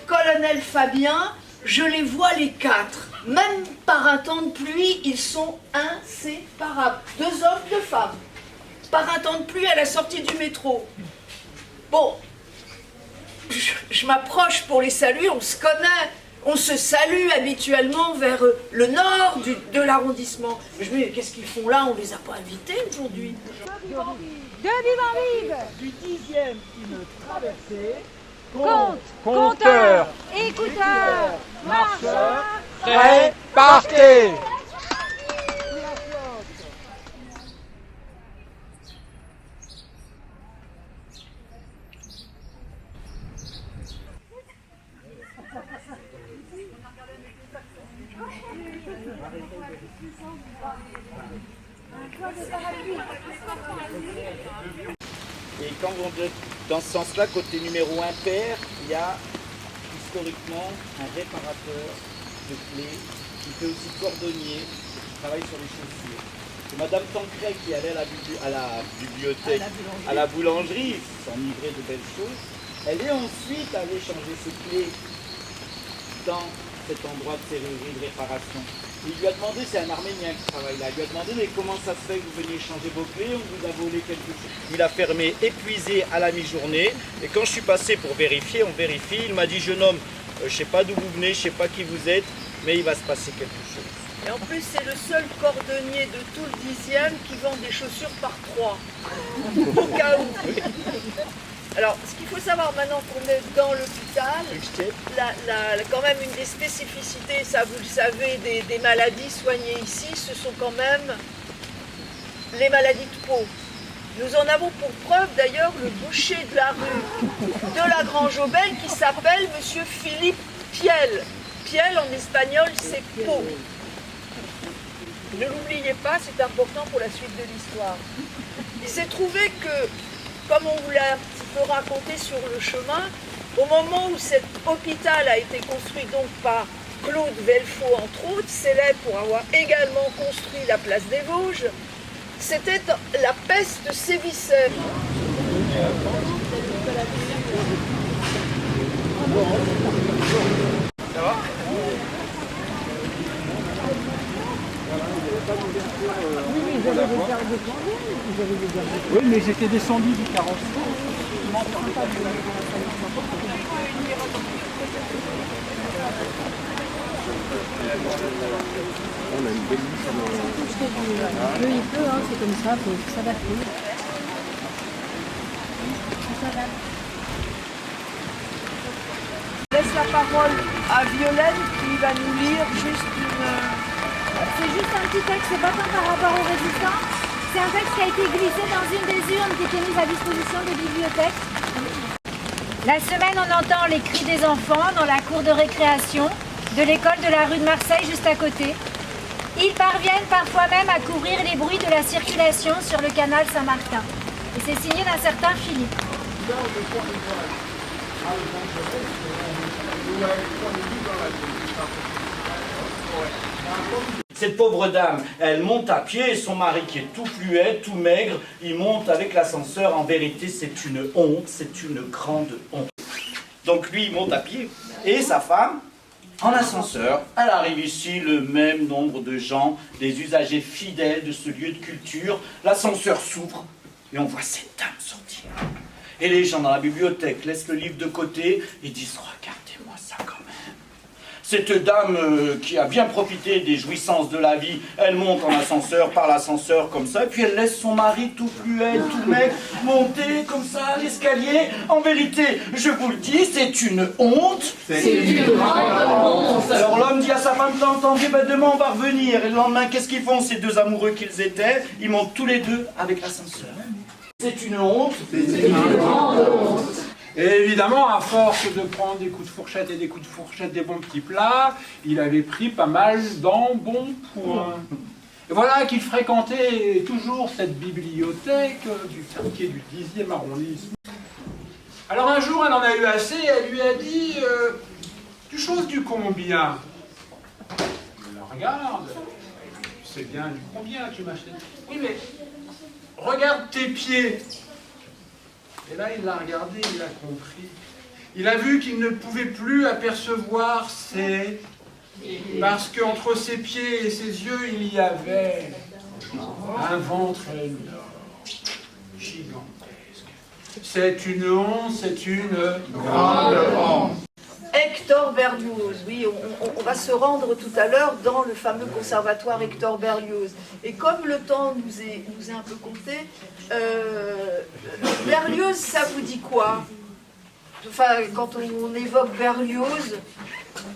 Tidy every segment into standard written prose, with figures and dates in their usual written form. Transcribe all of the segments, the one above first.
Colonel Fabien, je les vois les quatre. Même par un temps de pluie, ils sont inséparables. 2 hommes, 2 femmes. Par un temps de pluie à la sortie du métro. Bon, je m'approche pour les saluer, on se connaît. On se salue habituellement vers le nord de l'arrondissement. Je me dis, qu'est-ce qu'ils font là? On les a pas invités aujourd'hui. De Vive-en-Vive Du 10e une traversée. Compte, compteur, écouteur, marcheur, Prêt, partez! Et quand on dit dans ce sens-là, côté numéro impair, il y a historiquement un réparateur de clés qui fait aussi cordonnier, qui travaille sur les chaussures. C'est Madame Tancret qui allait à la bibliothèque, à la boulangerie, s'enivrer de belles choses. Elle est ensuite allée changer ses clés dans cet endroit de serrurerie de réparation. Il lui a demandé, c'est un Arménien qui travaille là, il lui a demandé mais comment ça se fait que vous veniez changer vos clés, on vous a volé quelque chose. Il a fermé, épuisé à la mi-journée, et quand je suis passé pour vérifier, on vérifie, il m'a dit jeune homme, je ne sais pas d'où vous venez, je ne sais pas qui vous êtes, mais il va se passer quelque chose. Et en plus, c'est le seul cordonnier de tout le 10e qui vend des chaussures par 3. Au cas où. Alors, ce qu'il faut savoir maintenant qu'on est dans l'hôpital, quand même une des spécificités, ça vous le savez, des maladies soignées ici, ce sont quand même les maladies de peau. Nous en avons pour preuve d'ailleurs le boucher de la rue de la Grange-Aubel qui s'appelle Monsieur Philippe Piel. Piel en espagnol c'est peau. Ne l'oubliez pas, c'est important pour la suite de l'histoire. Il s'est trouvé que, comme on vous l'a un petit peu raconté sur le chemin, au moment où cet hôpital a été construit donc par Claude Velfaux entre autres, célèbre pour avoir également construit la place des Vosges, c'était la peste sévissait. Ça va? Oui, mais j'étais descendu du carrosse. On a une belle liste. Il peut, hein, c'est comme ça, faut s'adapter. Je laisse la parole à Violaine qui va nous lire juste C'est juste un petit texte, c'est pas tant par rapport aux résistants. C'est un texte qui a été glissé dans une des urnes qui était mise à disposition des bibliothèques. La semaine, on entend les cris des enfants dans la cour de récréation de l'école de la rue de Marseille juste à côté. Ils parviennent parfois même à couvrir les bruits de la circulation sur le canal Saint-Martin. Et c'est signé d'un certain Philippe. Cette pauvre dame, elle monte à pied et son mari qui est tout fluet, tout maigre, il monte avec l'ascenseur. En vérité, c'est une honte, c'est une grande honte. Donc lui, il monte à pied et sa femme, en ascenseur, elle arrive ici, le même nombre de gens, des usagers fidèles de ce lieu de culture. L'ascenseur s'ouvre et on voit cette dame sortir. Et les gens dans la bibliothèque laissent le livre de côté et disent « Regardez-moi ça quand même ». Cette dame qui a bien profité des jouissances de la vie, elle monte en ascenseur, par l'ascenseur comme ça, et puis elle laisse son mari tout fluet, tout maigre, monter comme ça l'escalier. En vérité, je vous le dis, c'est une honte. C'est une grande honte. Alors l'homme dit à sa femme, t'as entendu, ben demain on va revenir. Et le lendemain, qu'est-ce qu'ils font, ces deux amoureux qu'ils étaient? Ils montent tous les deux avec l'ascenseur. C'est une honte. C'est une grande honte. Et évidemment, à force de prendre des coups de fourchette et des coups de fourchette des bons petits plats, il avait pris pas mal d'embonpoint. Et voilà qu'il fréquentait toujours cette bibliothèque du quartier du 10e arrondissement. Alors un jour, elle en a eu assez et elle lui a dit tu choses du combien? Il la regarde. Tu sais bien du combien tu m'achètes. Oui, mais regarde tes pieds. Et là, il l'a regardé, il a compris. Il a vu qu'il ne pouvait plus apercevoir ses... Parce qu'entre ses pieds et ses yeux, il y avait un ventre énorme, gigantesque. C'est une honte, c'est une grande honte. Hector Berlioz, oui, on va se rendre tout à l'heure dans le fameux conservatoire Hector Berlioz. Et comme le temps nous est un peu compté, Berlioz, ça vous dit quoi? Enfin, quand on évoque Berlioz...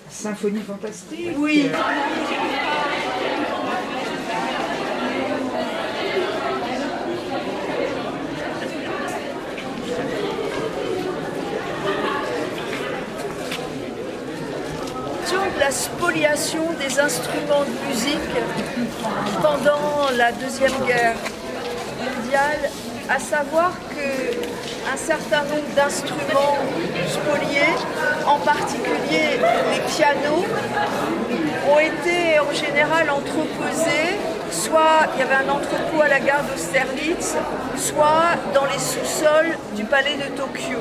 Symphonie fantastique. Oui. La spoliation des instruments de musique pendant la Deuxième Guerre mondiale, à savoir qu'un certain nombre d'instruments spoliés, en particulier les pianos, ont été en général entreposés, soit il y avait un entrepôt à la gare d'Austerlitz, soit dans les sous-sols du palais de Tokyo.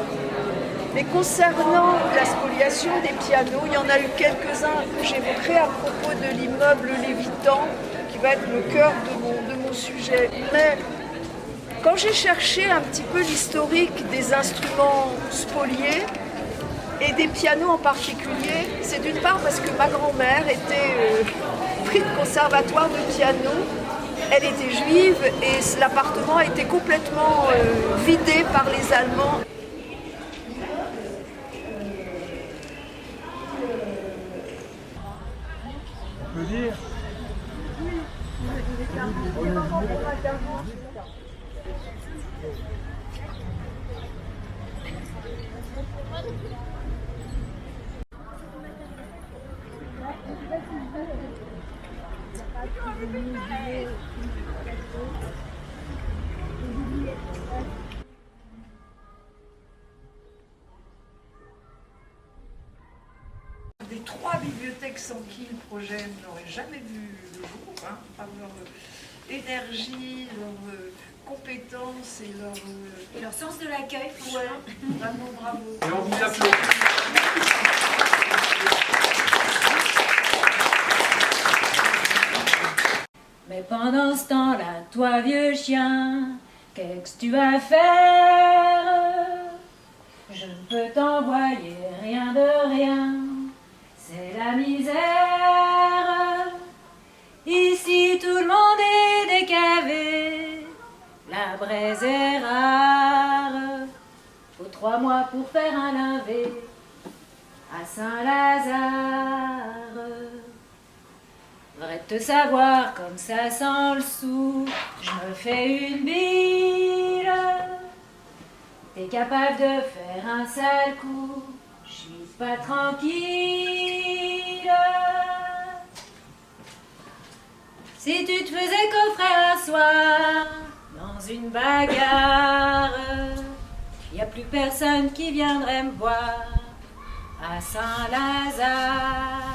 Mais concernant la spoliation des pianos, il y en a eu quelques-uns que j'évoquerai à propos de l'immeuble Lévitan, qui va être le cœur de mon sujet. Mais quand j'ai cherché un petit peu l'historique des instruments spoliés, et des pianos en particulier, c'est d'une part parce que ma grand-mère était prix de conservatoire de piano. Elle était juive et l'appartement a été complètement vidé par les Allemands. Des 3 bibliothèques sans qui le projet n'aurait jamais vu le jour, hein, par leur énergie, leur compétence et leur sens de l'accueil. Ouais, vraiment bravo. Et on vous applaudit. Mais pendant ce temps-là, toi vieux chien, qu'est-ce que tu vas faire? Je ne peux t'envoyer rien de rien, c'est la misère. Ici tout le monde est décavé, la braise est rare. Faut 3 mois pour faire un lavé à Saint-Lazare. Vrai de te savoir comme ça sans le sou, je me fais une bile. T'es capable de faire un sale coup, je suis pas tranquille. Si tu te faisais coffrer un soir dans une bagarre, y a plus personne qui viendrait me voir à Saint-Lazare.